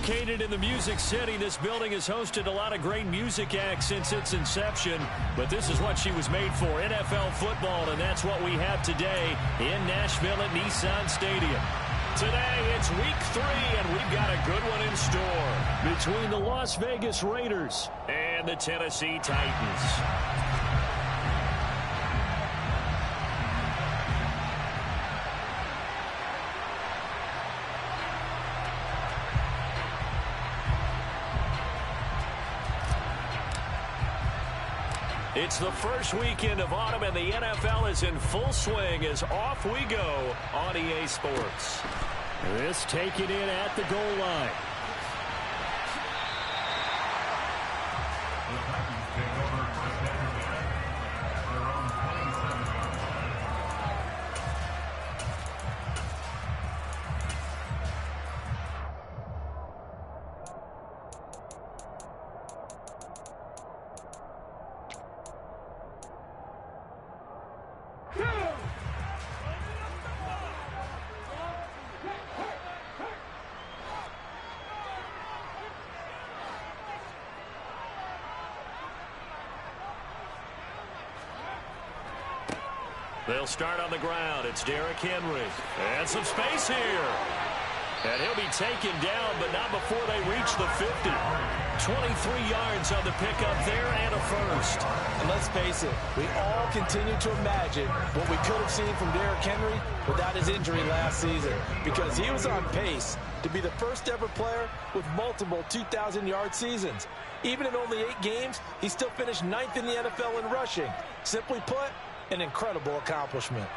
Located in the Music City, this building has hosted a lot of great music acts since its inception, but this is what she was made for, NFL football, and that's what we have today in Nashville at Nissan Stadium. Today, it's week 3, and we've got a good one in store between the Las Vegas Raiders and the Tennessee Titans. It's the first weekend of autumn, and the NFL is in full swing as off we go on EA Sports. This taken in at the goal line. They'll start on the ground. It's Derrick Henry. And some space here. And he'll be taken down, but not before they reach the 50. 23 yards on the pickup there and a first. And let's face it, we all continue to imagine what we could have seen from Derrick Henry without his injury last season, because he was on pace to be the first ever player with multiple 2,000-yard seasons. Even in only 8 games, he still finished 9th in the NFL in rushing. Simply put, an incredible accomplishment.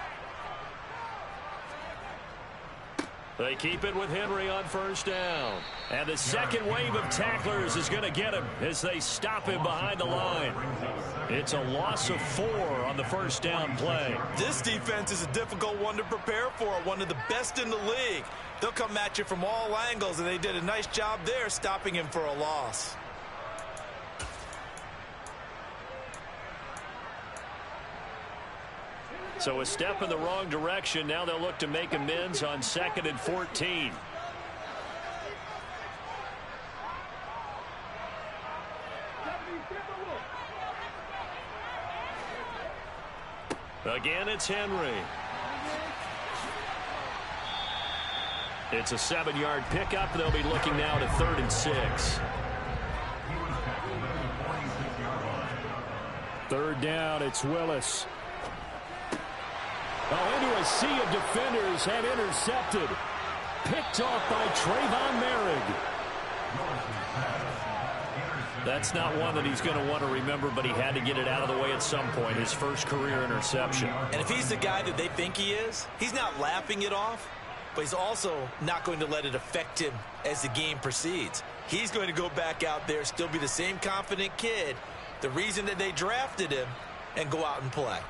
They keep it with Henry on first down. And the second wave of tacklers is going to get him as they stop him behind the line. It's a loss of 4 on the first down play. This defense is a difficult one to prepare for, one of the best in the league. They'll come at you from all angles, and they did a nice job there stopping him for a loss. So a step in the wrong direction. Now they'll look to make amends on 2nd and 14. Again, it's Henry. It's a 7-yard pickup. They'll be looking now to 3rd and 6. 3rd down, it's Willis. Oh, into a sea of defenders and intercepted. Picked off by Trayvon Merrick. That's not one that he's going to want to remember, but he had to get it out of the way at some point. His first career interception. And if he's the guy that they think he is, he's not laughing it off, but he's also not going to let it affect him as the game proceeds. He's going to go back out there, still be the same confident kid, the reason that they drafted him, and go out and play.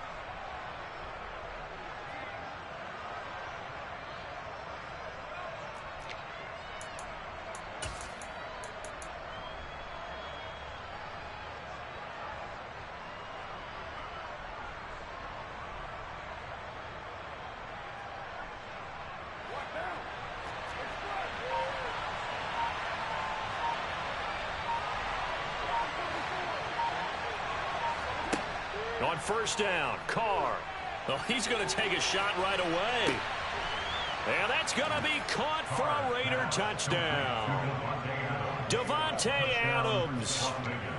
On first down, Carr. Well, he's going to take a shot right away. And that's going to be caught for a Raider touchdown. Davante Adams,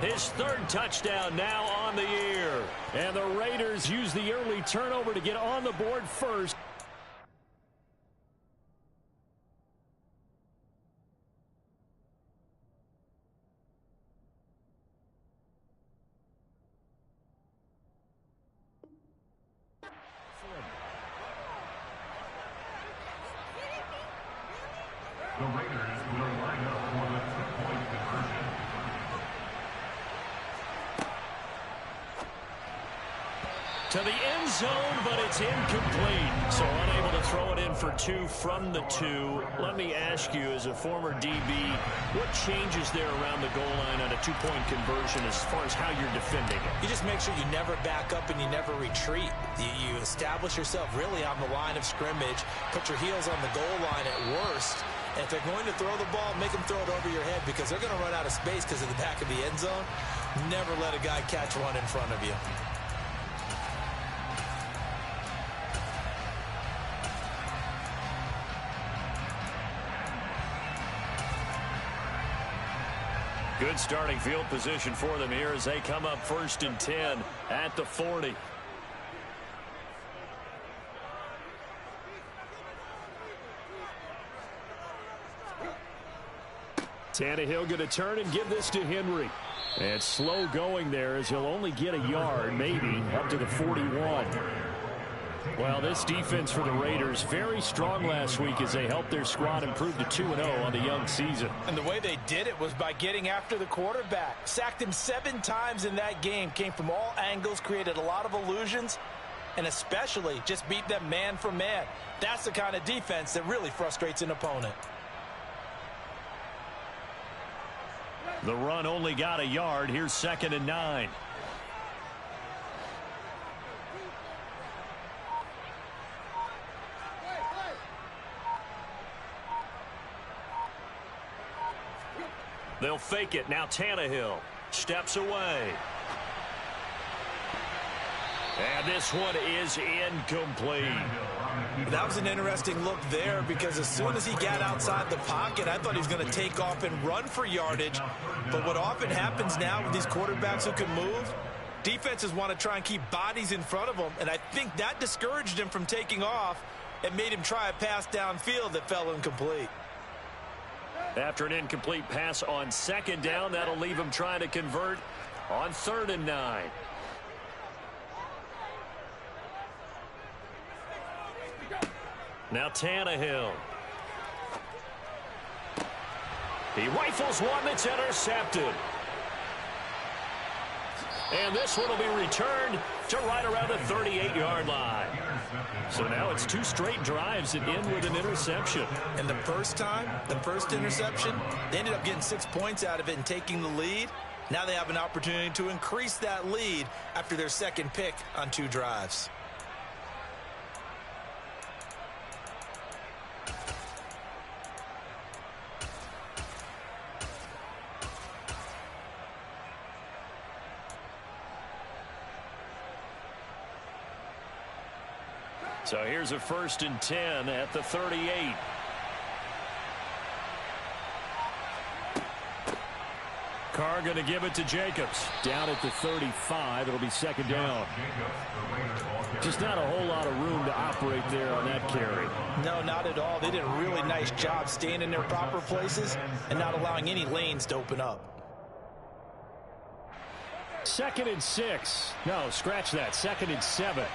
his 3rd touchdown now on the year. And the Raiders use the early turnover to get on the board first. The Raiders will line up for the 2-point conversion. To the end zone, but it's incomplete. So unable to throw it in for 2 from the 2. Let me ask you, as a former DB, what changes there around the goal line on a 2-point conversion as far as how you're defending it? You just make sure you never back up and you never retreat. You establish yourself really on the line of scrimmage, put your heels on the goal line at worst, And if they're going to throw the ball, make them throw it over your head because they're going to run out of space because of the back of the end zone. Never let a guy catch one in front of you. Good starting field position for them here as they come up 1st and 10 at the 40. Tannehill going to turn and give this to Henry. And slow going there as he'll only get a yard, maybe, up to the 41. Well, this defense for the Raiders, very strong last week as they helped their squad improve to 2-0 on the young season. And the way they did it was by getting after the quarterback. Sacked him 7 times in that game. Came from all angles, created a lot of illusions, and especially just beat them man for man. That's the kind of defense that really frustrates an opponent. The run only got a yard. Here's 2nd and 9. They'll fake it. Now Tannehill steps away. And this one is incomplete. That was an interesting look there because as soon as he got outside the pocket, I thought he was going to take off and run for yardage. But what often happens now with these quarterbacks who can move, defenses want to try and keep bodies in front of them, and I think that discouraged him from taking off and made him try a pass downfield that fell incomplete. After an incomplete pass on 2nd down, that'll leave him trying to convert on 3rd and 9. Now Tannehill. He rifles one that's intercepted. And this one will be returned to right around the 38-yard line. So now it's 2 straight drives that end with an interception. And the first time, the first interception, they ended up getting 6 points out of it and taking the lead. Now they have an opportunity to increase that lead after their 2nd pick on 2 drives. So here's a 1st and 10 at the 38. Carr going to give it to Jacobs. Down at the 35. It'll be 2nd down. Just not a whole lot of room to operate there on that carry. No, not at all. They did a really nice job staying in their proper places and not allowing any lanes to open up. 2nd and 6. No, scratch that. 2nd and 7.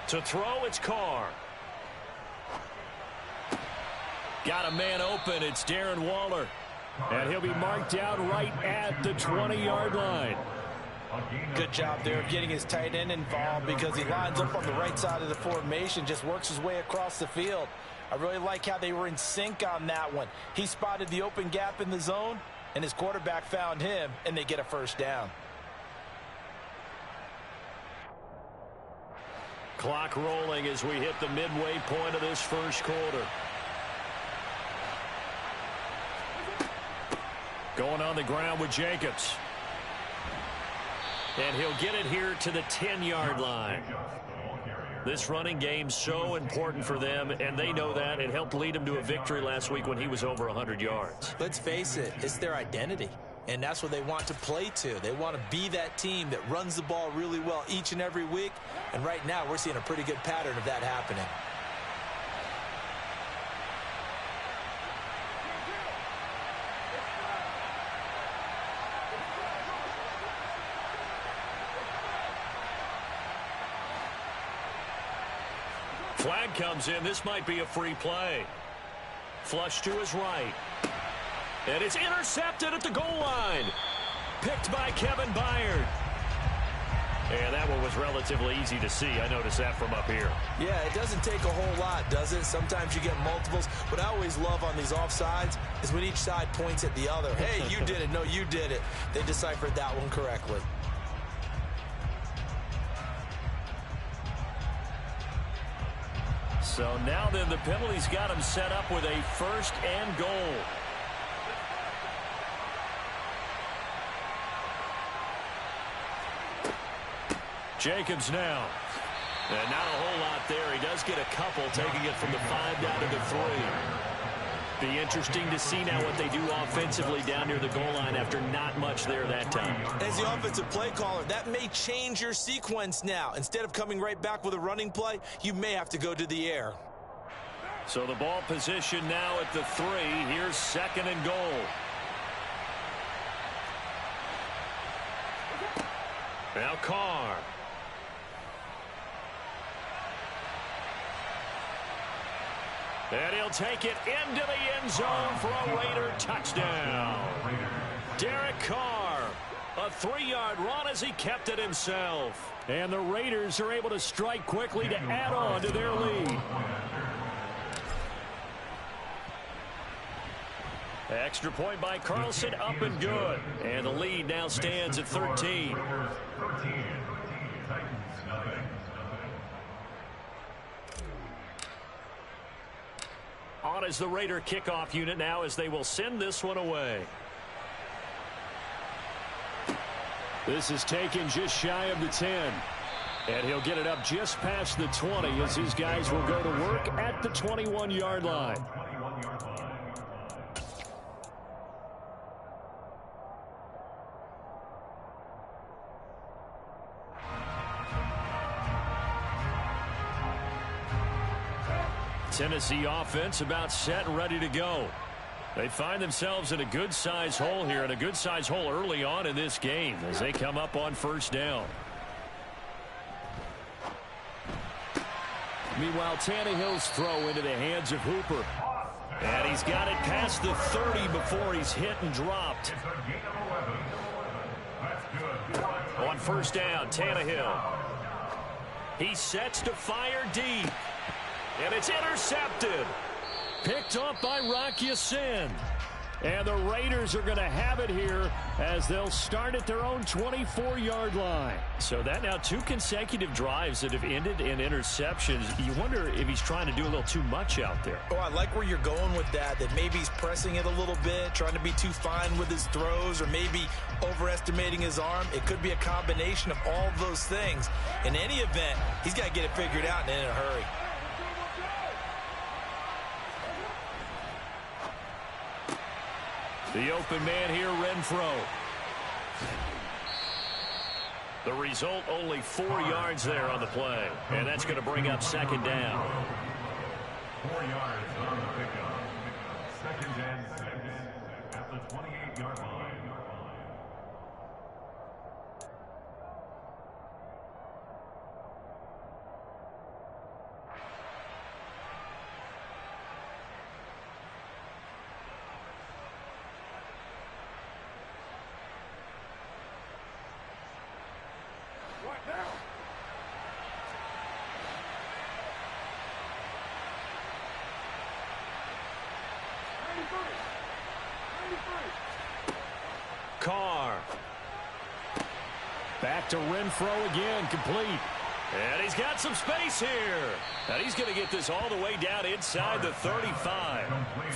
To throw, it's Carr. Got a man open. It's Darren Waller. And he'll be marked out right at the 20-yard line. Good job there of getting his tight end involved because he lines up on the right side of the formation, just works his way across the field. I really like how they were in sync on that one. He spotted the open gap in the zone, and his quarterback found him, and they get a 1st down. Clock rolling as we hit the midway point of this 1st quarter. Going on the ground with Jacobs. And he'll get it here to the 10-yard line. This running game's so important for them, and they know that. It helped lead them to a victory last week when he was over 100 yards. Let's face it, it's their identity. And that's what they want to play to. They want to be that team that runs the ball really well each and every week. And right now, we're seeing a pretty good pattern of that happening. Flag comes in. This might be a free play. Flush to his right. And it's intercepted at the goal line. Picked by Kevin Byard. And that one was relatively easy to see. I noticed that from up here. Yeah, it doesn't take a whole lot, does it? Sometimes you get multiples. What I always love on these offsides is when each side points at the other. Hey, you did it. No, you did it. They deciphered that one correctly. So now then the penalty's got him set up with a 1st and goal. Jacobs now. And not a whole lot there. He does get a couple, taking it from the 5 down to the 3. Be interesting to see now what they do offensively down near the goal line after not much there that time. As the offensive play caller, that may change your sequence now. Instead of coming right back with a running play, you may have to go to the air. So the ball position now at the 3. Here's 2nd and goal. Now Carr. And he'll take it into the end zone for a Raider touchdown. Derek Carr, a 3-yard run as he kept it himself. And the Raiders are able to strike quickly to add on to their lead. Extra point by Carlson, up and good. And the lead now stands at 13. On is the Raider kickoff unit now as they will send this one away. This is taken just shy of the 10. And he'll get it up just past the 20 as his guys will go to work at the 21-yard line. Tennessee offense about set and ready to go. They find themselves in a good-sized hole here, and a good-sized hole early on in this game as they come up on 1st down. Meanwhile, Tannehill's throw into the hands of Hooper. And he's got it past the 30 before he's hit and dropped. On 1st down, Tannehill. He sets to fire deep. And it's intercepted. Picked up by Rock Ya-Sin. And the Raiders are going to have it here as they'll start at their own 24-yard line. So that now 2 consecutive drives that have ended in interceptions. You wonder if he's trying to do a little too much out there. Oh, I like where you're going with that maybe he's pressing it a little bit, trying to be too fine with his throws, or maybe overestimating his arm. It could be a combination of all of those things. In any event, he's got to get it figured out and in a hurry. The open man here, Renfro. The result, only 4 yards there on the play. And that's going to bring up 2nd down. 4 yards on the pickup. 2nd and 6 at the 28-yard line. Carr. Back to Renfro again, complete. And he's got some space here. And he's going to get this all the way down inside the 35.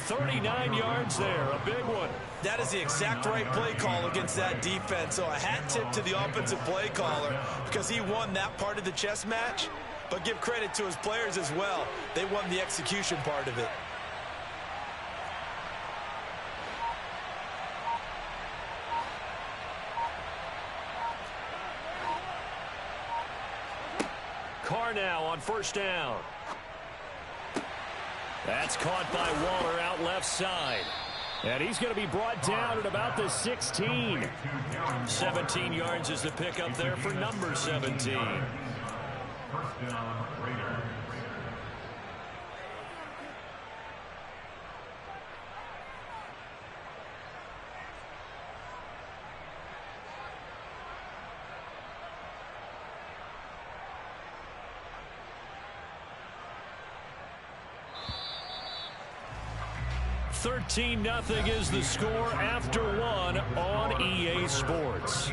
39 yards there, a big one. That is the exact right play call against that defense. So a hat tip to the offensive play caller because he won that part of the chess match. But give credit to his players as well. They won the execution part of it. Carr now on 1st down. That's caught by Waller out left side. And he's going to be brought down at about the 16. 17 yards is the pickup there for number 17. 1st down, Raiders. Nothing is the score after 1 on EA Sports.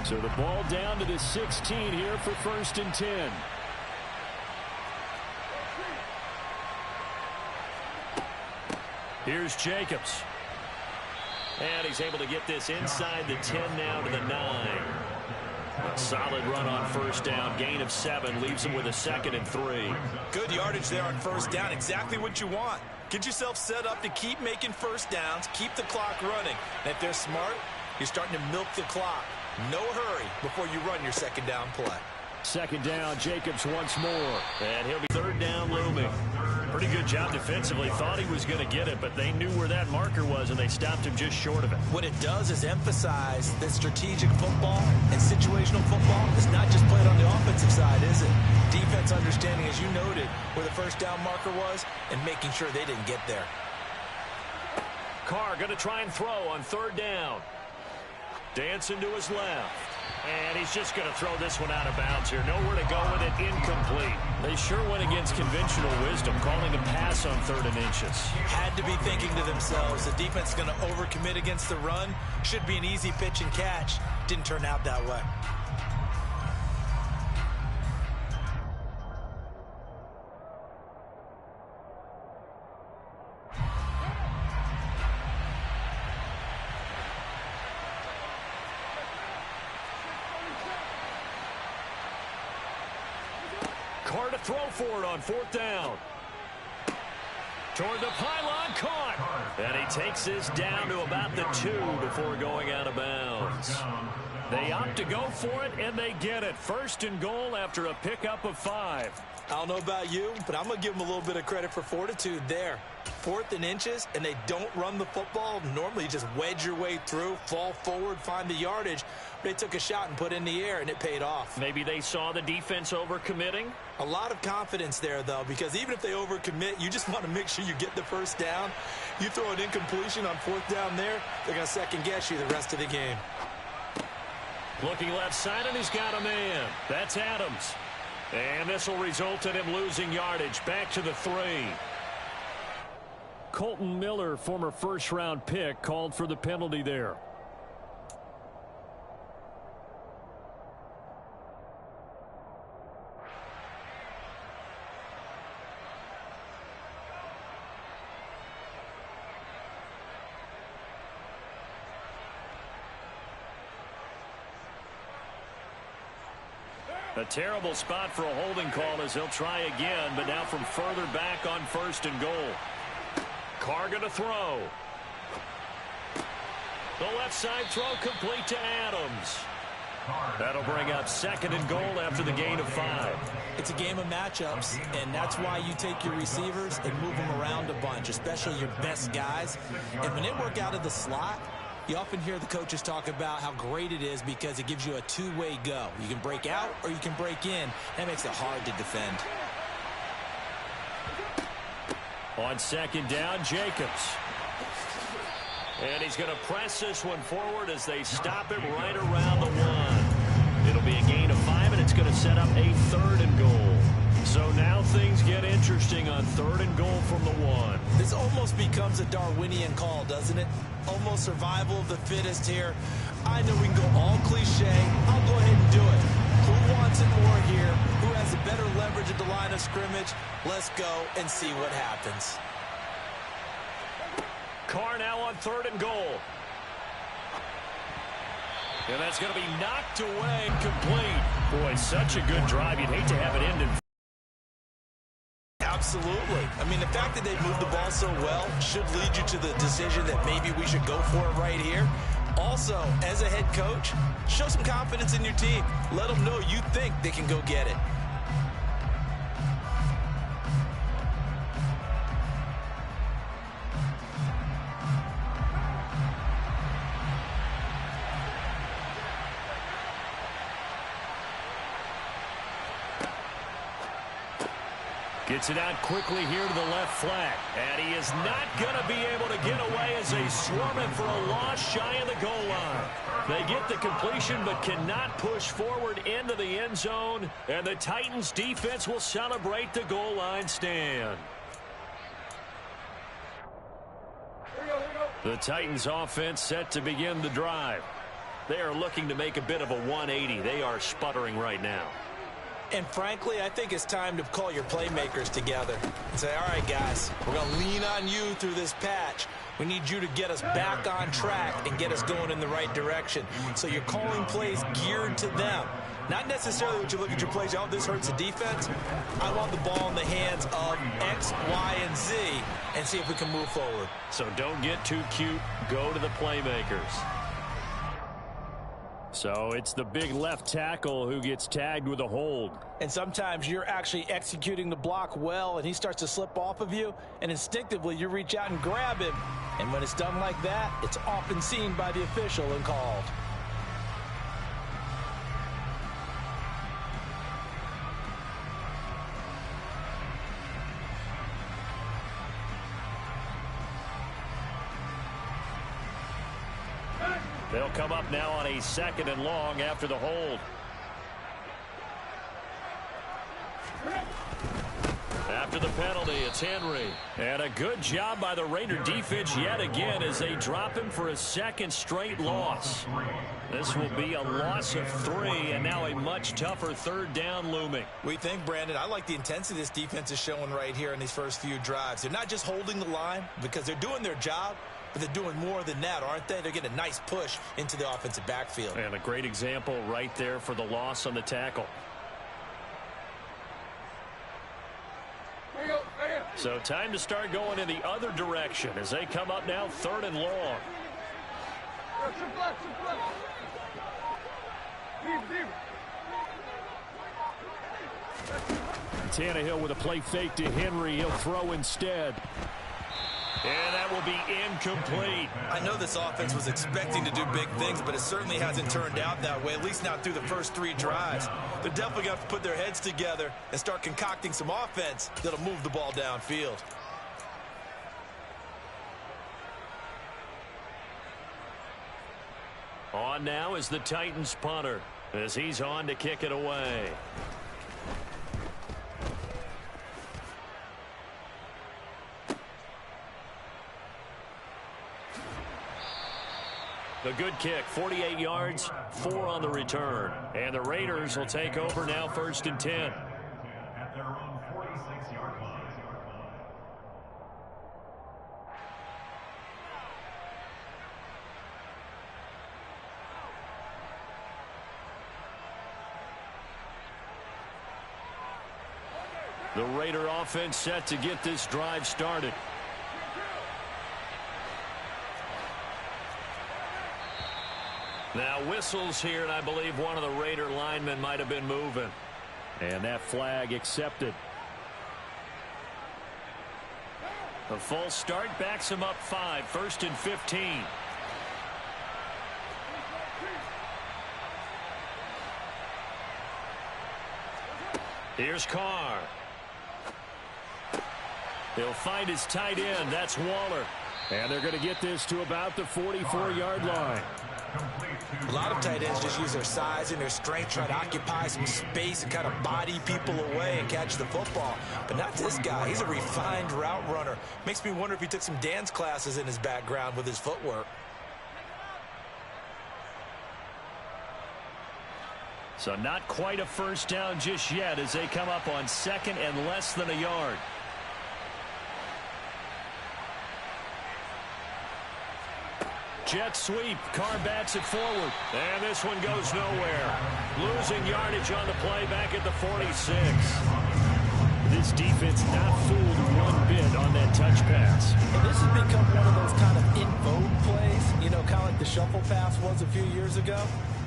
So the ball down to the 16 here for 1st and 10. Here's Jacobs. And he's able to get this inside the 10 now to the 9. A solid run on 1st down. Gain of 7 leaves him with a 2nd and 3. Good yardage there on 1st down. Exactly what you want. Get yourself set up to keep making 1st downs. Keep the clock running. And if they're smart, you're starting to milk the clock. No hurry before you run your 2nd down play. 2nd down, Jacobs once more. And he'll be 3rd down looming. Pretty good job defensively. Thought he was going to get it, but they knew where that marker was, and they stopped him just short of it. What it does is emphasize that strategic football and situational football is not just played on the offensive side, is it? Defense understanding, as you noted, where the 1st down marker was and making sure they didn't get there. Carr going to try and throw on 3rd down. Dancing to his left. And he's just going to throw this one out of bounds here. Nowhere to go with it. Incomplete. They sure went against conventional wisdom, calling a pass on 3rd and inches. Had to be thinking to themselves, the defense is going to overcommit against the run. Should be an easy pitch and catch. Didn't turn out that way. Carr to throw for it on 4th down. Toward the pylon, caught. And he takes this down to about the 2 before going out of bounds. They opt to go for it, and they get it. 1st and goal after a pickup of 5. I don't know about you, but I'm going to give them a little bit of credit for fortitude there. 4th and inches, and they don't run the football. Normally, you just wedge your way through, fall forward, find the yardage. They took a shot and put it in the air, and it paid off. Maybe they saw the defense overcommitting. A lot of confidence there, though, because even if they overcommit, you just want to make sure you get the 1st down. You throw an incompletion on 4th down there, they're going to second-guess you the rest of the game. Looking left side, and he's got a man. That's Adams. And this will result in him losing yardage. Back to the 3. Colton Miller, former 1st-round pick, called for the penalty there. A terrible spot for a holding call as they'll try again, but now from further back on 1st and goal. Carr going to throw. The left side throw complete to Adams. That'll bring up 2nd and goal after the gain of 5. It's a game of matchups, and that's why you take your receivers and move them around a bunch, especially your best guys. And when they work out of the slot, you often hear the coaches talk about how great it is because it gives you a two-way go. You can break out or you can break in. That makes it hard to defend. On 2nd down, Jacobs. And he's going to press this one forward as they stop him right around the 1. It'll be a gain of 5, and it's going to set up a 3rd and goal. So now things get interesting on 3rd and goal from the 1. This almost becomes a Darwinian call, doesn't it? Almost survival of the fittest here. I know we can go all cliche. I'll go ahead and do it. Who wants it more here? Who has a better leverage at the line of scrimmage? Let's go and see what happens. Carr now on 3rd and goal. And that's going to be knocked away, complete. Boy, such a good drive. You'd hate to have it end in. Absolutely. I mean, the fact that they moved the ball so well should lead you to the decision that maybe we should go for it right here. Also, as a head coach, show some confidence in your team. Let them know you think they can go get it. Gets it out quickly here to the left flat. And he is not going to be able to get away as they swarm him for a loss shy of the goal line. They get the completion but cannot push forward into the end zone. And the Titans defense will celebrate the goal line stand. The Titans offense set to begin the drive. They are looking to make a bit of a 180. They are sputtering right now. And frankly, I think it's time to call your playmakers together and say, all right, guys, we're going to lean on you through this patch. We need you to get us back on track and get us going in the right direction. So you're calling plays geared to them. Not necessarily what you look at your plays, oh, this hurts the defense. I want the ball in the hands of X, Y, and Z and see if we can move forward. So don't get too cute. Go to the playmakers. So it's the big left tackle who gets tagged with a hold. And sometimes you're actually executing the block well, and he starts to slip off of you, and instinctively you reach out and grab him. And when it's done like that, it's often seen by the official and called. They'll come up now on a 2nd and long after the hold. After the penalty, it's Henry. And a good job by the Raider defense yet again as they drop him for a 2nd straight loss. This will be a loss of 3, and now a much tougher 3rd down looming. We think, Brandon, I like the intensity this defense is showing right here in these first few drives. They're not just holding the line because they're doing their job, but they're doing more than that, aren't they? They're getting a nice push into the offensive backfield. And a great example right there for the loss on the tackle. So time to start going in the other direction as they come up now 3rd and long. Tannehill with a play fake to Henry. He'll throw instead. And that will be incomplete. I know this offense was expecting to do big things, but it certainly hasn't turned out that way, at least not through the first 3 drives. They're definitely going to have to put their heads together and start concocting some offense that'll move the ball downfield. On now is the Titans punter as he's on to kick it away. The good kick, 48 yards, 4 on the return. And the Raiders will take over now 1st and 10. At their own 46-yard line. The Raider offense set to get this drive started. Now whistles here, and I believe one of the Raider linemen might have been moving. And that flag accepted. The full start backs him up 5, 1st and 15. Here's Carr. He'll find his tight end. That's Waller. And they're going to get this to about the 44-yard line. A lot of tight ends just use their size and their strength, try to occupy some space and kind of body people away and catch the football. But not this guy. He's a refined route runner. Makes me wonder if he took some dance classes in his background with his footwork. So not quite a 1st down just yet as they come up on 2nd and less than a yard. Jet sweep. Carr bats it forward. And this one goes nowhere. Losing yardage on the play back at the 46. This defense not fooled one bit on that touch pass. And this has become one of those kind of in vogue plays, you know, kind of like the shuffle pass was a few years ago.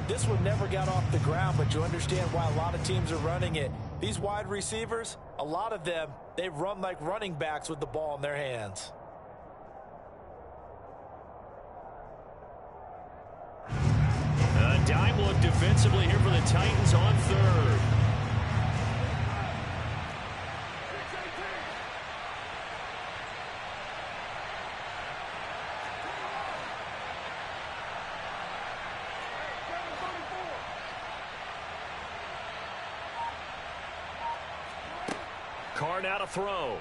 This one never got off the ground, but you understand why a lot of teams are running it. These wide receivers, a lot of them, they run like running backs with the ball in their hands. A dime look defensively here for the Titans on 3rd. Carr now to throw.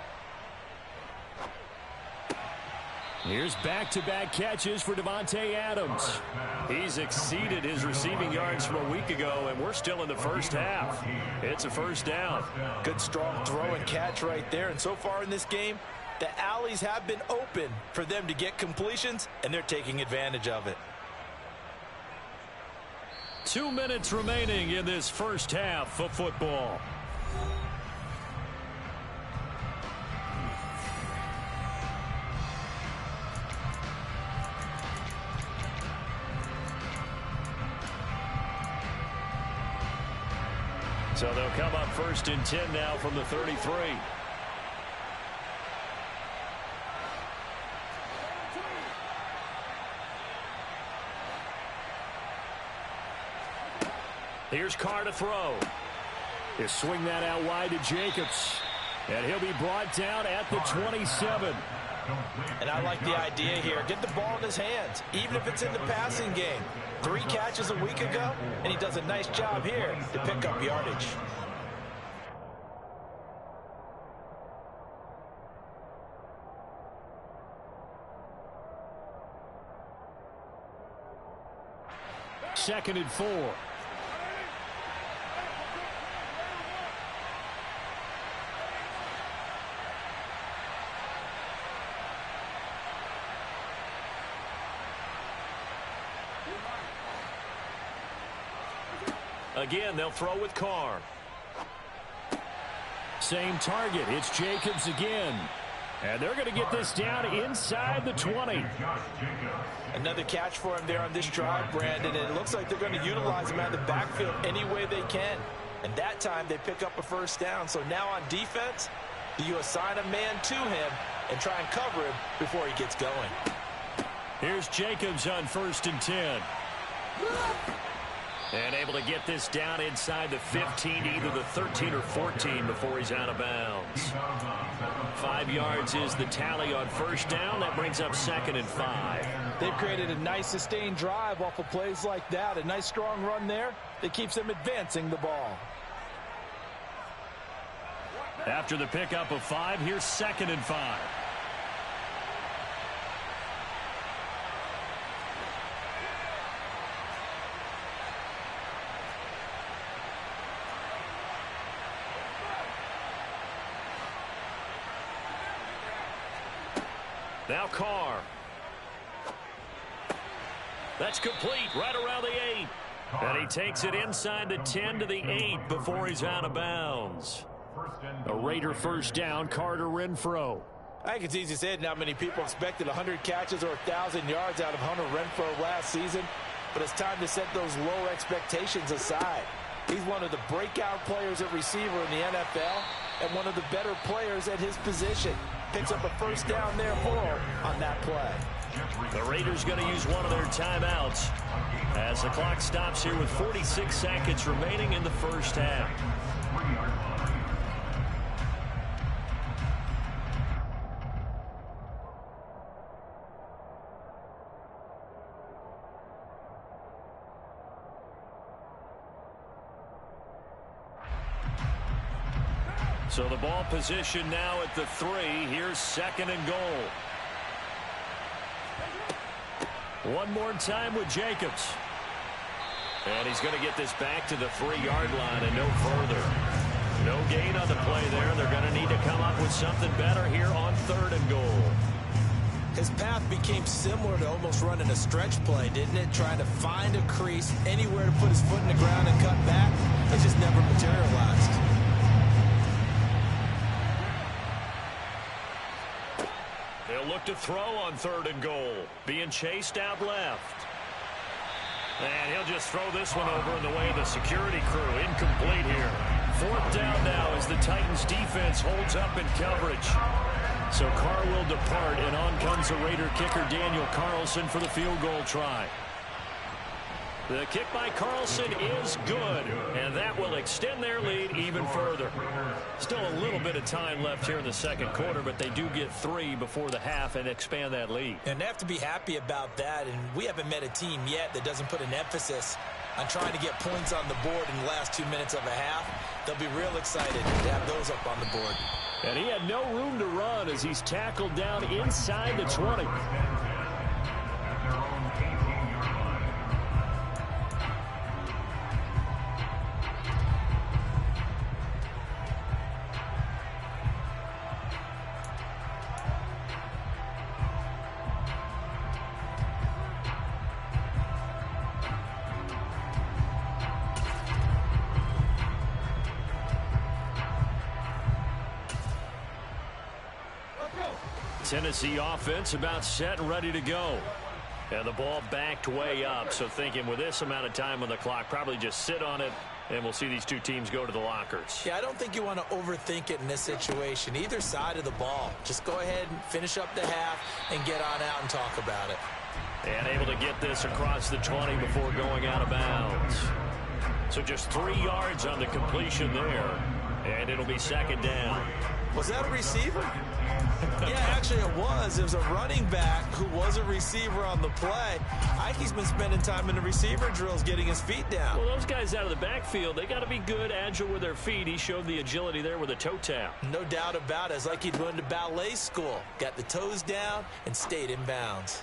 Here's back-to-back catches for Davante Adams. He's exceeded his receiving yards from a week ago, and we're still in the first half. It's a first down. Good, strong throw and catch right there. And so far in this game, the alleys have been open for them to get completions, and they're taking advantage of it. 2 minutes remaining in this first half of football. So they'll come up 1st and 10 now from the 33. Here's Carr to throw. He'll swing that out wide to Jacobs. And he'll be brought down at the 27. And I like the idea here. Get the ball in his hands, even if it's in the passing game. 3 catches a week ago, and he does a nice job here to pick up yardage. Second and 4. Again, they'll throw with Carr. Same target. It's Jacobs again. And they're going to get this down inside the 20. Another catch for him there on this drive, Brandon. And it looks like they're going to utilize him out of the backfield any way they can. And that time they pick up a first down. So now on defense, do you assign a man to him and try and cover him before he gets going? Here's Jacobs on 1st and 10. And able to get this down inside the 15, either the 13 or 14 before he's out of bounds. 5 yards is the tally on first down. That brings up 2nd and 5. They've created a nice sustained drive off of plays like that. A nice strong run there that keeps them advancing the ball. After the pickup of 5, here's 2nd and 5. Now Carr. That's complete right around the 8. And he takes it inside the 10 to the 8 before he's out of bounds. A Raider first down, Carter Renfro. I think it's easy to say not many people expected 100 catches or 1,000 yards out of Hunter Renfro last season. But it's time to set those low expectations aside. He's one of the breakout players at receiver in the NFL and one of the better players at his position. Picks up a first down there for him on that play. The Raiders going to use one of their timeouts as the clock stops here with 46 seconds remaining in the first half. So the ball position now at the 3. Here's 2nd and goal. One more time with Jacobs. And he's going to get this back to the 3-yard line and no further. No gain on the play there. They're going to need to come up with something better here on 3rd and goal. His path became similar to almost running a stretch play, didn't it? Trying to find a crease, anywhere to put his foot in the ground and cut back. It just never materialized. They'll look to throw on 3rd and goal. Being chased out left. And he'll just throw this one over in the way of the security crew. Incomplete here. 4th down now as the Titans defense holds up in coverage. So Carr will depart, and on comes the Raider kicker Daniel Carlson for the field goal try. The kick by Carlson is good, and that will extend their lead even further. Still a little bit of time left here in the second quarter, but they do get 3 before the half and expand that lead. And they have to be happy about that, and we haven't met a team yet that doesn't put an emphasis on trying to get points on the board in the last 2 minutes of a half. They'll be real excited to have those up on the board. And he had no room to run as he's tackled down inside the 20. At their own 18-yard line. Tennessee offense about set and ready to go. And the ball backed way up, so thinking with this amount of time on the clock, probably just sit on it, and we'll see these two teams go to the lockers. Yeah, I don't think you want to overthink it in this situation. Either side of the ball. Just go ahead and finish up the half and get on out and talk about it. And able to get this across the 20 before going out of bounds. So just 3 yards on the completion there, and it'll be second down. Was that a receiver? Yeah, actually it was. It was a running back who was a receiver on the play. Ike's been spending time in the receiver drills getting his feet down. Well, those guys out of the backfield, they got to be good, agile with their feet. He showed the agility there with a toe tap. No doubt about it. It's like he'd run to ballet school. Got the toes down and stayed in bounds.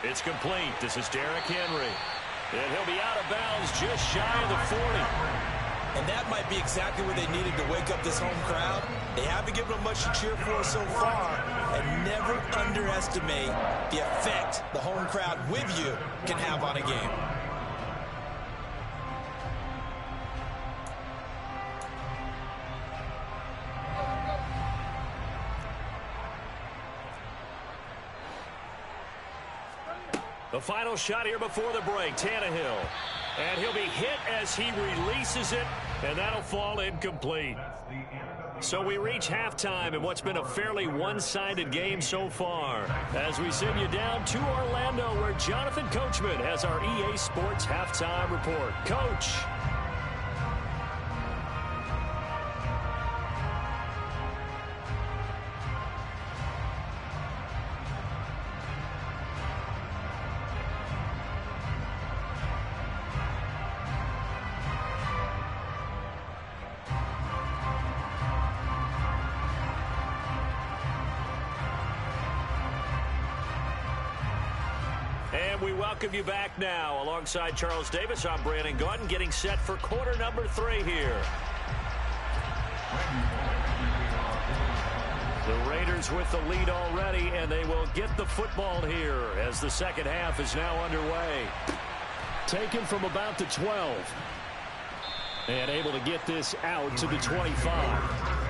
It's complete. This is Derrick Henry. And he'll be out of bounds just shy of the 40. And that might be exactly what they needed to wake up this home crowd. They haven't given them much to cheer for so far. And never underestimate the effect the home crowd with you can have on a game. The final shot here before the break, Tannehill. And he'll be hit as he releases it, and that'll fall incomplete. So we reach halftime in what's been a fairly one-sided game so far. As we send you down to Orlando, where Jonathan Coachman has our EA Sports halftime report. Coach. And we welcome you back now. Alongside Charles Davis, I'm Brandon Gaudin, getting set for quarter number 3 here. The Raiders with the lead already, and they will get the football here as the second half is now underway. Taken from about the 12. And able to get this out to the 25.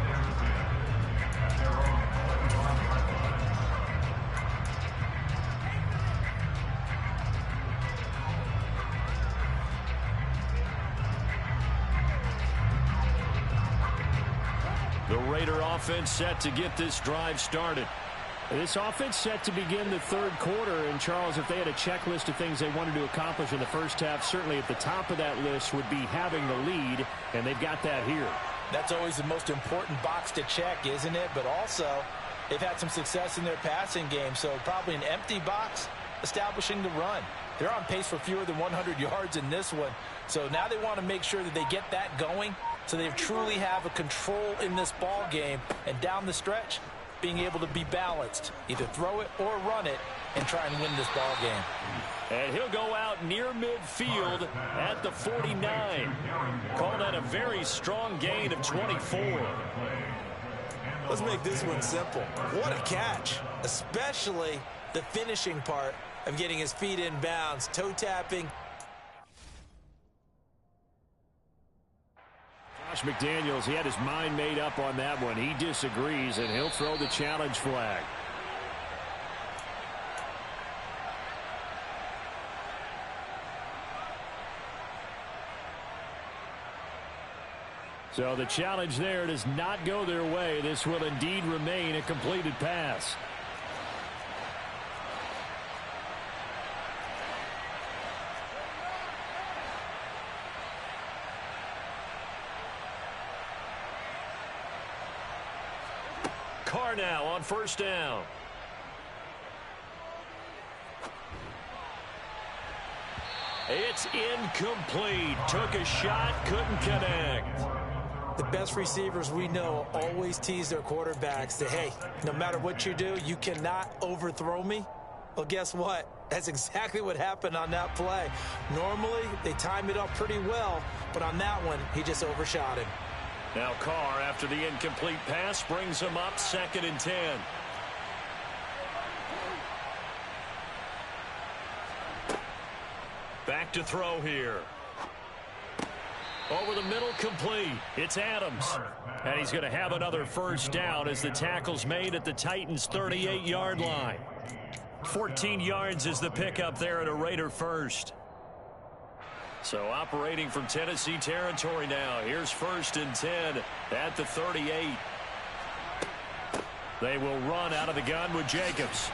The Raider offense set to get this drive started. This offense set to begin the third quarter. And, Charles, if they had a checklist of things they wanted to accomplish in the first half, certainly at the top of that list would be having the lead, and they've got that here. That's always the most important box to check, isn't it? But also, they've had some success in their passing game, so probably an empty box establishing the run. They're on pace for fewer than 100 yards in this one, so now they want to make sure that they get that going so they truly have a control in this ball game, and down the stretch, being able to be balanced, either throw it or run it, and try and win this ball game. And he'll go out near midfield at the 49. Call that a very strong gain of 24. Let's make this one simple. What a catch, especially the finishing part of getting his feet in bounds, toe tapping. Josh McDaniels, he had his mind made up on that one. He disagrees, and he'll throw the challenge flag. So the challenge there does not go their way. This will indeed remain a completed pass. Carr now on first down. It's incomplete. Took a shot, couldn't connect. The best receivers we know always tease their quarterbacks that, hey, no matter what you do, you cannot overthrow me. Well, guess what? That's exactly what happened on that play. Normally, they time it up pretty well, but on that one, he just overshot him. Now Carr, after the incomplete pass, brings him up 2nd and 10. Back to throw here. Over the middle, complete. It's Adams. And he's going to have another first down as the tackle's made at the Titans' 38-yard line. 14 yards is the pickup there at a Raider first. So operating from Tennessee territory now. Here's 1st and 10 at the 38. They will run out of the gun with Jacobs.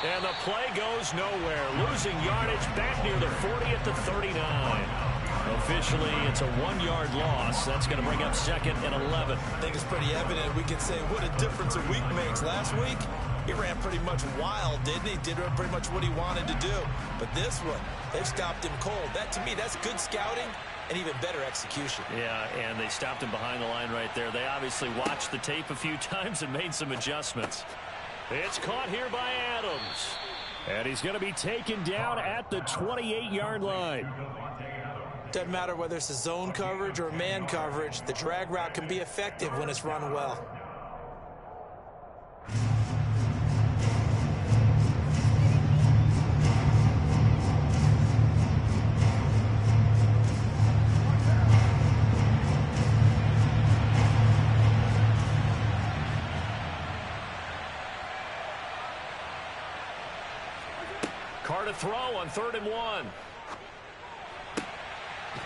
And the play goes nowhere. Losing yardage back near the 40 at the 39. Officially, it's a 1-yard loss. That's going to bring up 2nd and 11. I think it's pretty evident. We can say what a difference a week makes. Last week, he ran pretty much wild, didn't he? Did pretty much what he wanted to do. But this one, they've stopped him cold. That, to me, that's good scouting and even better execution. Yeah, and they stopped him behind the line right there. They obviously watched the tape a few times and made some adjustments. It's caught here by Adams. And he's going to be taken down at the 28-yard line. Doesn't matter whether it's a zone coverage or man coverage, the drag route can be effective when it's run well. Carr to throw on 3rd and 1.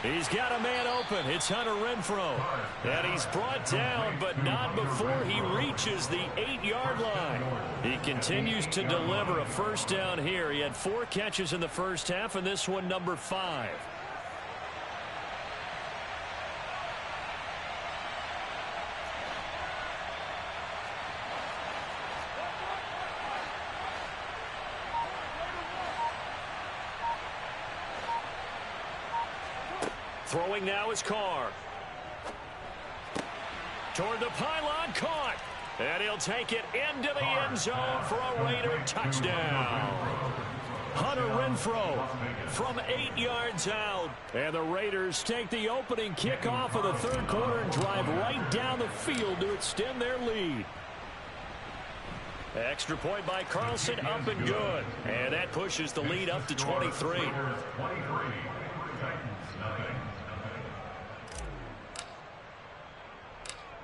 He's got a man open. It's Hunter Renfrow. And he's brought down, but not before he reaches the 8-yard line. He continues to deliver a first down here. He had 4 catches in the first half, and this one number 5. Throwing now is Carr. Toward the pylon, caught. And he'll take it into the end zone for a Raider touchdown. Hunter Renfrow from 8 yards out. And the Raiders take the opening kickoff of the 3rd quarter and drive right down the field to extend their lead. Extra point by Carlson, up and good. And that pushes the lead up to 23.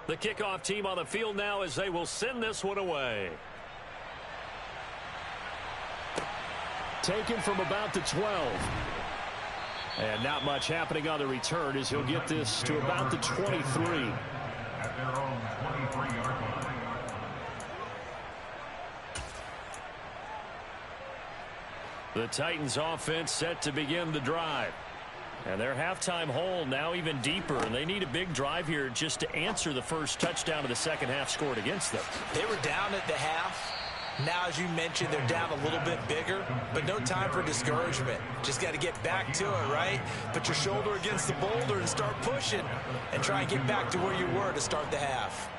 The kickoff team on the field now as they will send this one away. Taken from about the 12. And not much happening on the return as he'll get this to about the 23. At their own 23-yard line. The Titans offense set to begin the drive. And their halftime hole now even deeper, and they need a big drive here just to answer the first touchdown of the second half scored against them. They were down at the half. Now, as you mentioned, they're down a little bit bigger, but no time for discouragement. Just got to get back to it, right? Put your shoulder against the boulder and start pushing and try and get back to where you were to start the half.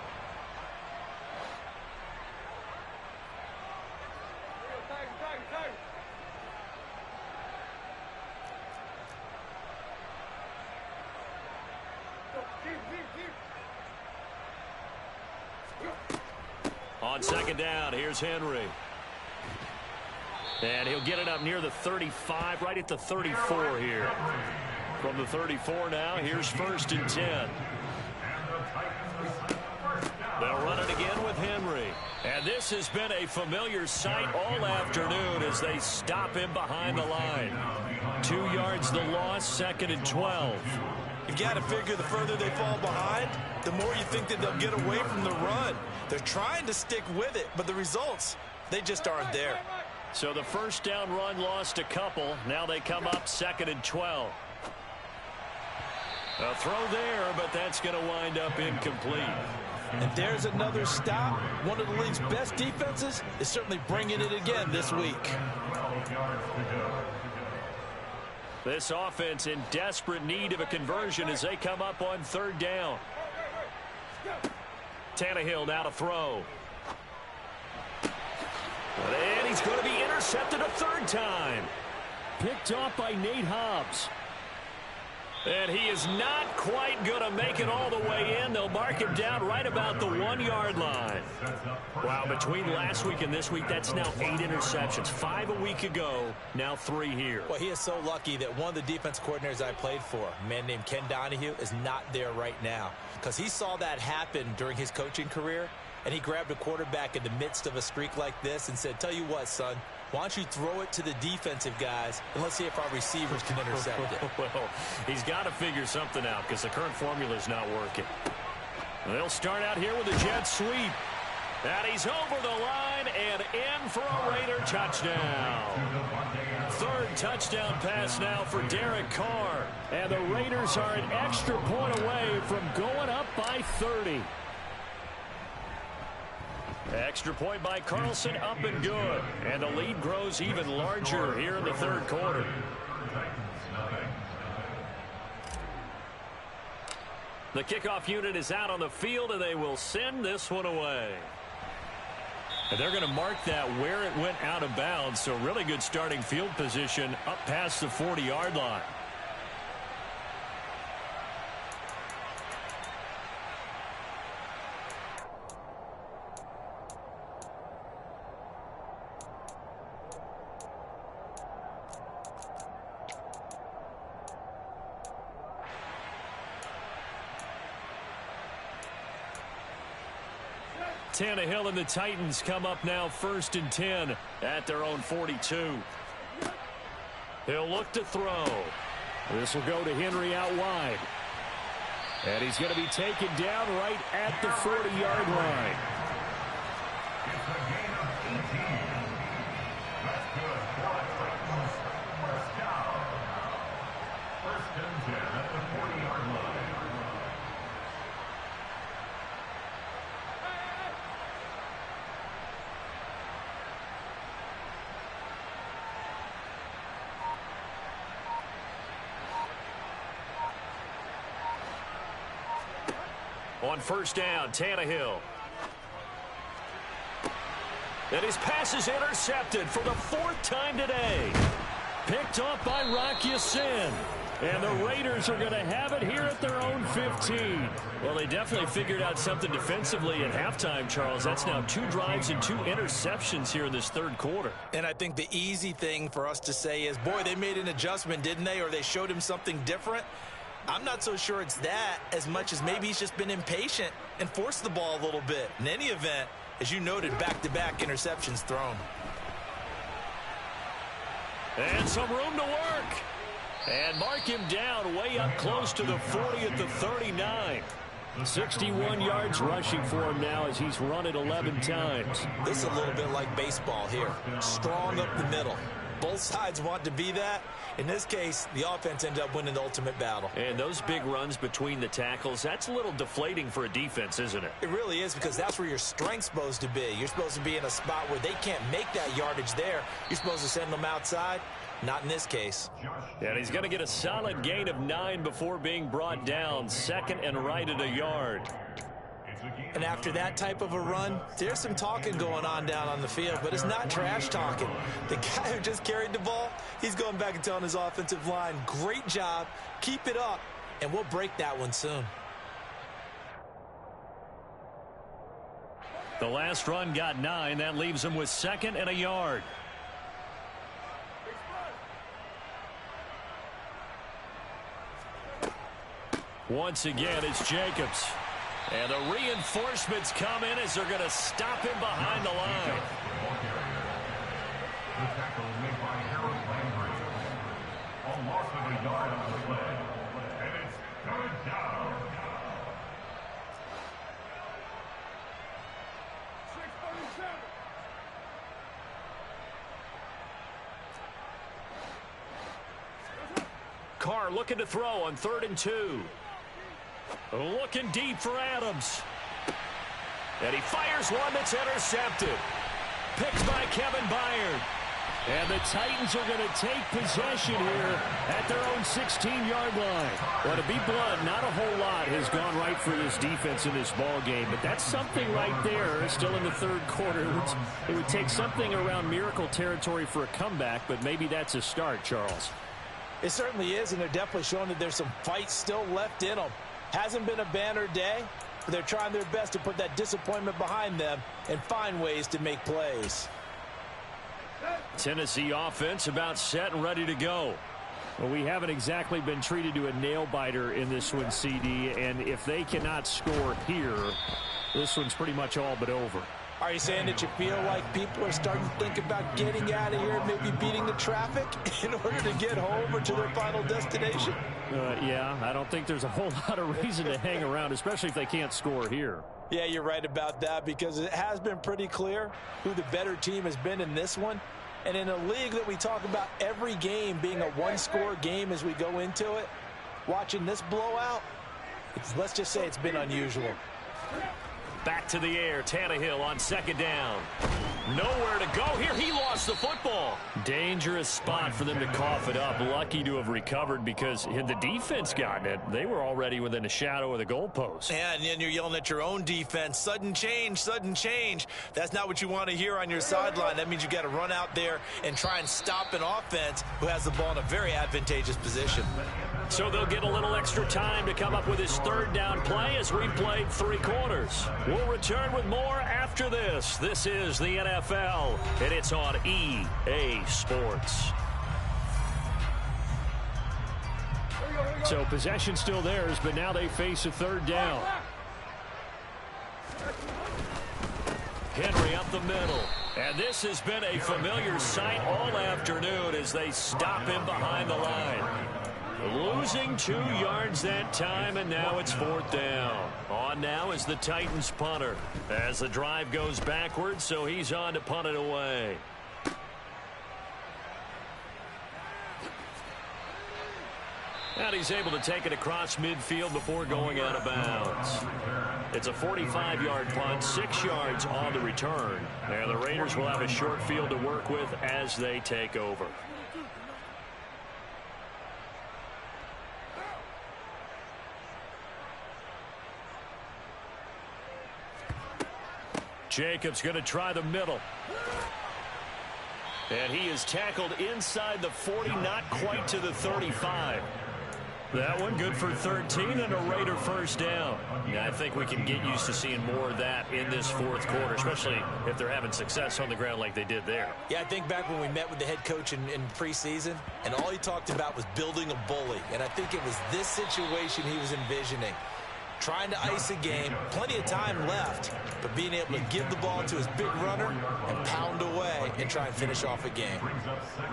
On second down, here's Henry. And he'll get it up near the 35, right at the 34 here. From the 34 now, here's 1st and 10. They'll run it again with Henry. And this has been a familiar sight all afternoon as they stop him behind the line. 2 yards the loss, 2nd and 12. You've got to figure the further they fall behind, the more you think that they'll get away from the run. They're trying to stick with it, but the results, they just aren't there. So the first down run lost a couple. Now they come up 2nd and 12. A throw there, but that's going to wind up incomplete. And there's another stop. One of the league's best defenses is certainly bringing it again this week. This offense in desperate need of a conversion as they come up on 3rd down. Tannehill now to throw. And he's going to be intercepted a third time. Picked off by Nate Hobbs. And he is not quite going to make it all the way in. They'll mark him down right about the 1-yard line. Wow, between last week and this week, that's now 8 interceptions. 5 a week ago, now 3 here. Well, he is so lucky that one of the defense coordinators I played for, a man named Ken Donahue, is not there right now. Because he saw that happen during his coaching career, and he grabbed a quarterback in the midst of a streak like this and said, tell you what, son, why don't you throw it to the defensive guys, and let's see if our receivers can intercept it. Well, he's got to figure something out because the current formula is not working. They'll start out here with a jet sweep. And he's over the line and in for a Raider touchdown. Third touchdown pass now for Derek Carr. And the Raiders are an extra point away from going up by 30. Extra point by Carlson, up and good. And the lead grows even larger here in the third quarter. The kickoff unit is out on the field, and they will send this one away. And they're going to mark that where it went out of bounds, so really good starting field position up past the 40-yard line. Tannehill and the Titans come up now 1st and 10 at their own 42. He'll look to throw. This will go to Henry out wide. And he's going to be taken down right at the 40-yard line. It's a gain of 18. That's good for the Titans. First down. 1st and 10 at the 40-yard line. On 1st down, Tannehill. And his pass is intercepted for the 4th time today. Picked off by Rocky Sin. And the Raiders are going to have it here at their own 15. Well, they definitely figured out something defensively at halftime, Charles. That's now 2 drives and 2 interceptions here in this third quarter. And I think the easy thing for us to say is, boy, they made an adjustment, didn't they? Or they showed him something different. I'm not so sure it's that as much as maybe he's just been impatient and forced the ball a little bit. In any event, as you noted, back-to-back interceptions thrown. And some room to work. And mark him down way up close to the 40 at the 39. 61 yards rushing for him now as he's run it 11 times. This is a little bit like baseball here. Strong up the middle. Both sides want to be that. In this case, the offense ended up winning the ultimate battle. And those big runs between the tackles, that's a little deflating for a defense, isn't it? It really is, because that's where your strength's supposed to be. You're supposed to be in a spot where they can't make that yardage there. You're supposed to send them outside. Not in this case. And he's going to get a solid gain of 9 before being brought down. 2nd and right at a yard. And after that type of a run, there's some talking going on down on the field, but it's not trash talking. The guy who just carried the ball, he's going back and telling his offensive line, great job, keep it up, and we'll break that one soon. The last run got 9. That leaves him with 2nd and a yard. Once again, it's Jacobs. And the reinforcements come in as they're going to stop him behind the line. The tackle made by Harold Landry. A loss of a yard on the play. And it's third down. 6:37. Carr looking to throw on 3rd and 2. Looking deep for Adams. And he fires one that's intercepted. Picked by Kevin Byard. And the Titans are going to take possession here at their own 16-yard line. Well, to be blunt, not a whole lot has gone right for this defense in this ball game, but that's something right there. Still in the third quarter. It would take something around miracle territory for a comeback, but maybe that's a start, Charles. It certainly is, and they're definitely showing that there's some fight still left in them. Hasn't been a banner day, but they're trying their best to put that disappointment behind them and find ways to make plays. Tennessee offense about set and ready to go. Well, we haven't exactly been treated to a nail-biter in this one, CD, and if they cannot score here, this one's pretty much all but over. Are you saying that you feel like people are starting to think about getting out of here, maybe beating the traffic in order to get home or to their final destination? Yeah, I don't think there's a whole lot of reason to hang around, especially if they can't score here. Yeah, you're right about that, because it has been pretty clear who the better team has been in this one. And in a league that we talk about every game being a one-score game as we go into it, watching this blowout, let's just say it's been unusual. Back to the air, Tannehill on second down. Nowhere to go here. He lost the football. Dangerous spot for them to cough it up. Lucky to have recovered because had the defense gotten it, they were already within a shadow of the goalpost. Yeah, and then you're yelling at your own defense. Sudden change, sudden change. That's not what you want to hear on your sideline. That means you got to run out there and try and stop an offense who has the ball in a very advantageous position. So they'll get a little extra time to come up with his third down play as we've played 3 quarters. We'll return with more after this. This is the NFL, and it's on EA Sports. So possession still theirs, but now they face a third down. Henry up the middle. And this has been a familiar sight all afternoon as they stop him behind the line. Losing 2 yards that time, and now it's 4th down. On now is the Titans punter as the drive goes backwards, so he's on to punt it away. And he's able to take it across midfield before going out of bounds. It's a 45-yard punt, 6 yards on the return. And the Raiders will have a short field to work with as they take over. Jacobs going to try the middle. And he is tackled inside the 40, not quite to the 35. That one good for 13 and a Raider first down. Yeah, I think we can get used to seeing more of that in this 4th quarter, especially if they're having success on the ground like they did there. Yeah, I think back when we met with the head coach in preseason, and all he talked about was building a bully. And I think it was this situation he was envisioning. Trying to ice a game, plenty of time left, but being able to give the ball to his big runner and pound away and try and finish off a game.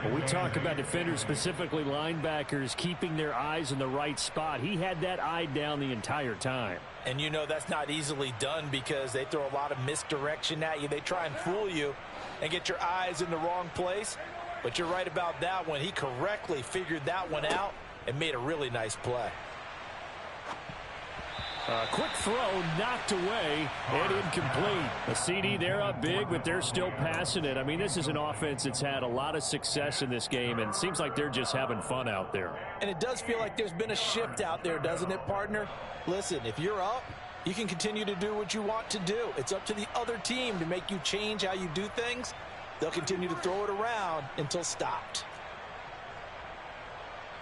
Well, we talk about defenders, specifically linebackers, keeping their eyes in the right spot. He had that eye down the entire time. And you know that's not easily done because they throw a lot of misdirection at you. They try and fool you and get your eyes in the wrong place. But you're right about that one. He correctly figured that one out and made a really nice play. Quick throw, knocked away, and incomplete. A CD, they're up big, but they're still passing it. I mean, this is an offense that's had a lot of success in this game, and it seems like they're just having fun out there. And it does feel like there's been a shift out there, doesn't it, partner? Listen, if you're up, you can continue to do what you want to do. It's up to the other team to make you change how you do things. They'll continue to throw it around until stopped.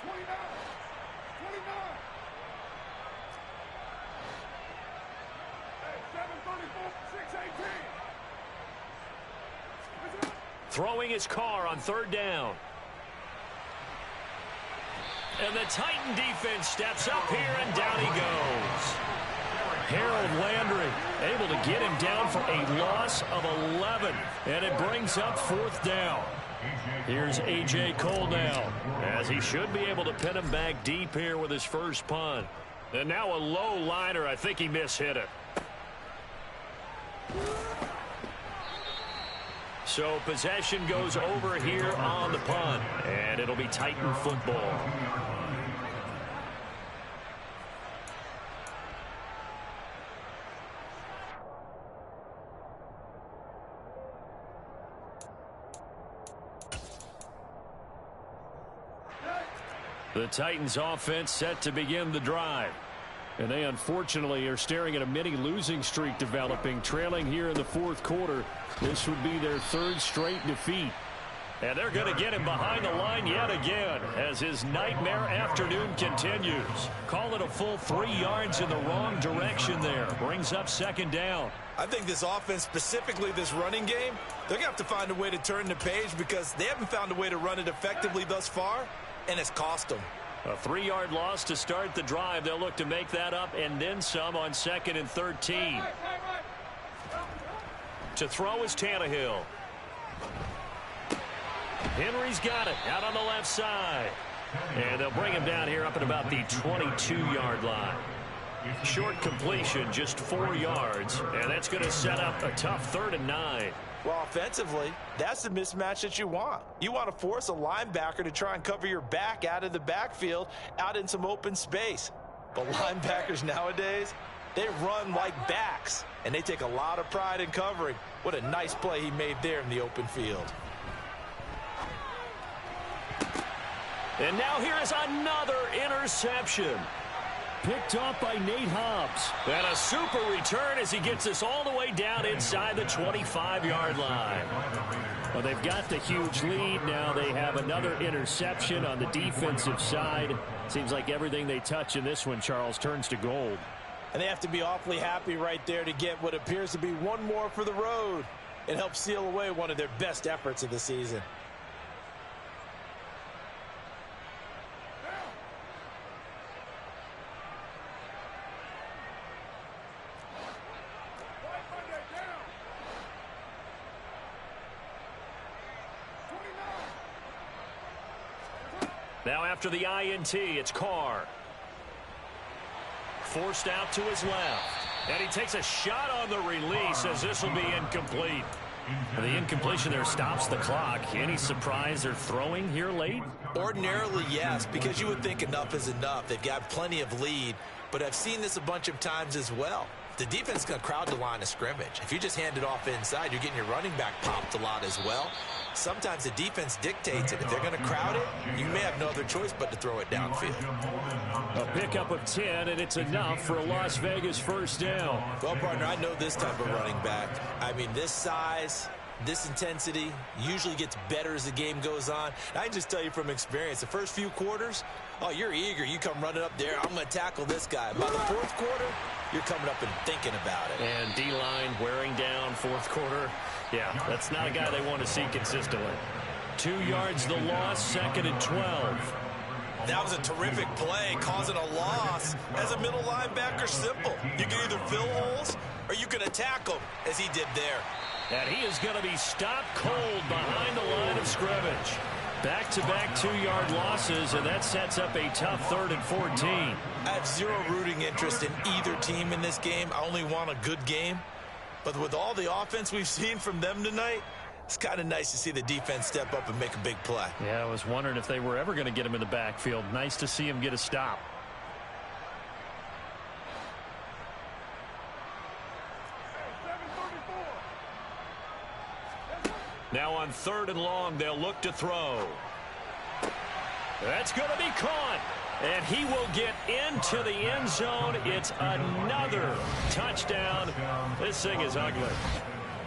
29. Throwing his car on 3rd down. And the Titan defense steps up here, and down he goes. Harold Landry able to get him down for a loss of 11. And it brings up 4th down. Here's A.J. Cole now, as he should be able to pin him back deep here with his first punt. And now a low liner. I think he mishit it. So possession goes over here on the punt, and it'll be Titan football. The Titans offense set to begin the drive. And they unfortunately are staring at a mini losing streak developing, trailing here in the fourth quarter. This would be their third straight defeat. And they're going to get him behind the line yet again as his nightmare afternoon continues. Call it a full 3 yards in the wrong direction there. Brings up second down. I think this offense, specifically this running game, they're going to have to find a way to turn the page because they haven't found a way to run it effectively thus far, and it's cost them. A 3-yard loss to start the drive. They'll look to make that up and then some on 2nd and 13. To throw is Tannehill. Henry's got it out on the left side. And they'll bring him down here up at about the 22-yard line. Short completion, just 4 yards. And that's going to set up a tough 3rd and 9. Well, offensively, that's the mismatch that you want. You want to force a linebacker to try and cover your back out of the backfield, out in some open space. But linebackers nowadays, they run like backs, and they take a lot of pride in covering. What a nice play he made there in the open field. And now here is another interception. Picked off by Nate Hobbs. And a super return as he gets us all the way down inside the 25-yard line. Well, they've got the huge lead. Now they have another interception on the defensive side. Seems like everything they touch in this one, Charles, turns to gold. And they have to be awfully happy right there to get what appears to be one more for the road. It helps seal away one of their best efforts of the season. Now after the INT, it's Carr. Forced out to his left. And he takes a shot on the release as this will be incomplete. The incompletion there stops the clock. Any surprise they're throwing here late? Ordinarily, yes, because you would think enough is enough. They've got plenty of lead, but I've seen this a bunch of times as well. The defense is going to crowd the line of scrimmage. If you just hand it off inside, you're getting your running back popped a lot as well. Sometimes the defense dictates it. If they're going to crowd it, you may have no other choice but to throw it downfield. A pickup of 10, and it's enough for a Las Vegas first down. Well, partner, I know this type of running back. I mean, this size, this intensity usually gets better as the game goes on. And I can just tell you from experience, the first few quarters, oh, you're eager. You come running up there, I'm going to tackle this guy. By the fourth quarter, you're coming up and thinking about it. And D-line wearing down fourth quarter. Yeah, that's not a guy they want to see consistently. 2 yards the loss, 2nd and 12. That was a terrific play, causing a loss. As a middle linebacker, simple. You can either fill holes or you can attack them, as he did there. And he is going to be stopped cold behind the line of scrimmage. Back-to-back 2-yard losses, and that sets up a tough 3rd and 14. I have zero rooting interest in either team in this game. I only want a good game. But with all the offense we've seen from them tonight, it's kind of nice to see the defense step up and make a big play. Yeah, I was wondering if they were ever going to get him in the backfield. Nice to see him get a stop. Now on 3rd and long, they'll look to throw. That's going to be caught. And he will get into the end zone. It's another touchdown. This thing is ugly.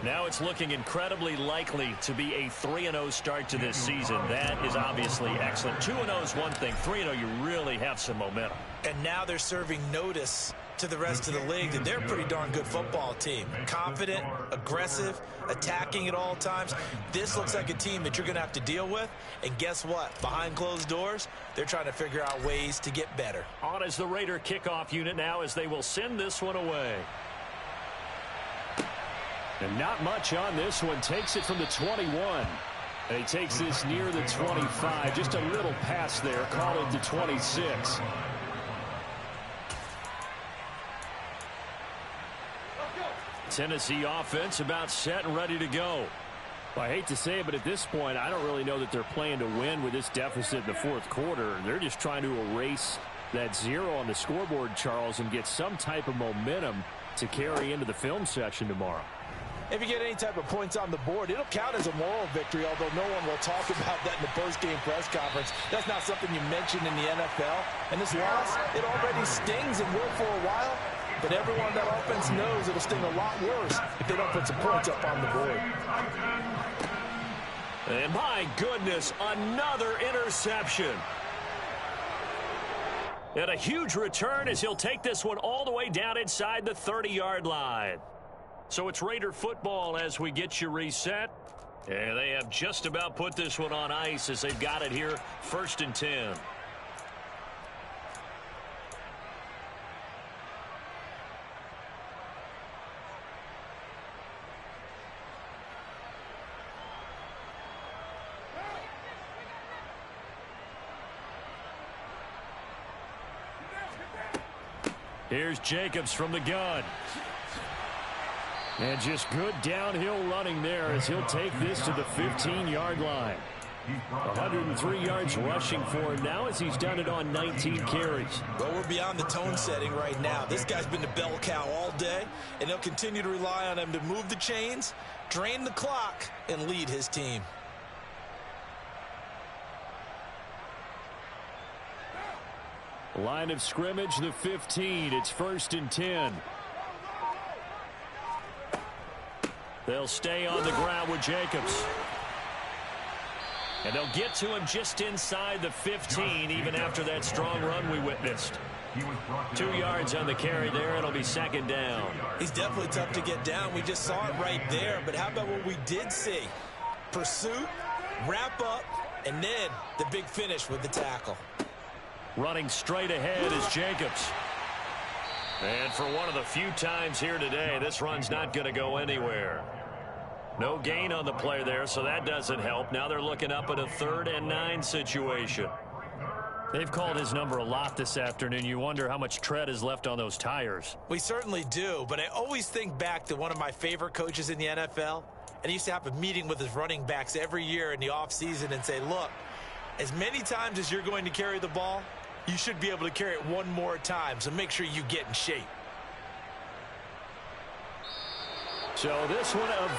Now it's looking incredibly likely to be a 3-0 start to this season. That is obviously excellent. 2-0 is one thing. 3-0, you really have some momentum. And now they're serving notice to the rest of the league that they're a pretty darn good football team. Confident, aggressive, attacking at all times. This looks like a team that you're going to have to deal with. And guess what? Behind closed doors, they're trying to figure out ways to get better. On as the Raider kickoff unit now as they will send this one away. And not much on this one. Takes it from the 21. And he takes this near the 25. Just a little pass there. Call it the 26. Tennessee offense about set and ready to go. Well, I hate to say it, but at this point, I don't really know that they're playing to win with this deficit in the fourth quarter. They're just trying to erase that 0 on the scoreboard, Charles, and get some type of momentum to carry into the film session tomorrow. If you get any type of points on the board, it'll count as a moral victory, although no one will talk about that in the post-game press conference. That's not something you mention in the NFL. And this loss, it already stings and will for a while, but everyone on that offense knows it'll sting a lot worse if they don't put some points up on the board. And my goodness, another interception. And a huge return as he'll take this one all the way down inside the 30-yard line. So it's Raider football as we get you reset. And they have just about put this one on ice as they've got it here, 1st and 10. Here's Jacobs from the gun. And just good downhill running there as he'll take this to the 15-yard line. 103 yards rushing for him now as he's done it on 19 carries. Well, we're beyond the tone setting right now. This guy's been the bell cow all day, and they'll continue to rely on him to move the chains, drain the clock, and lead his team. Line of scrimmage, the 15. It's 1st and 10. They'll stay on the ground with Jacobs. And they'll get to him just inside the 15, even after that strong run we witnessed. 2 yards on the carry there. It'll be 2nd down. He's definitely tough to get down. We just saw it right there. But how about what we did see? Pursuit, wrap up, and then the big finish with the tackle. Running straight ahead is Jacobs. And for one of the few times here today, this run's not going to go anywhere. No gain on the play there, so that doesn't help. Now they're looking up at a 3rd and 9 situation. They've called his number a lot this afternoon. You wonder how much tread is left on those tires. We certainly do, but I always think back to one of my favorite coaches in the NFL, and he used to have a meeting with his running backs every year in the offseason and say, look, as many times as you're going to carry the ball, you should be able to carry it one more time, so make sure you get in shape. So this one, a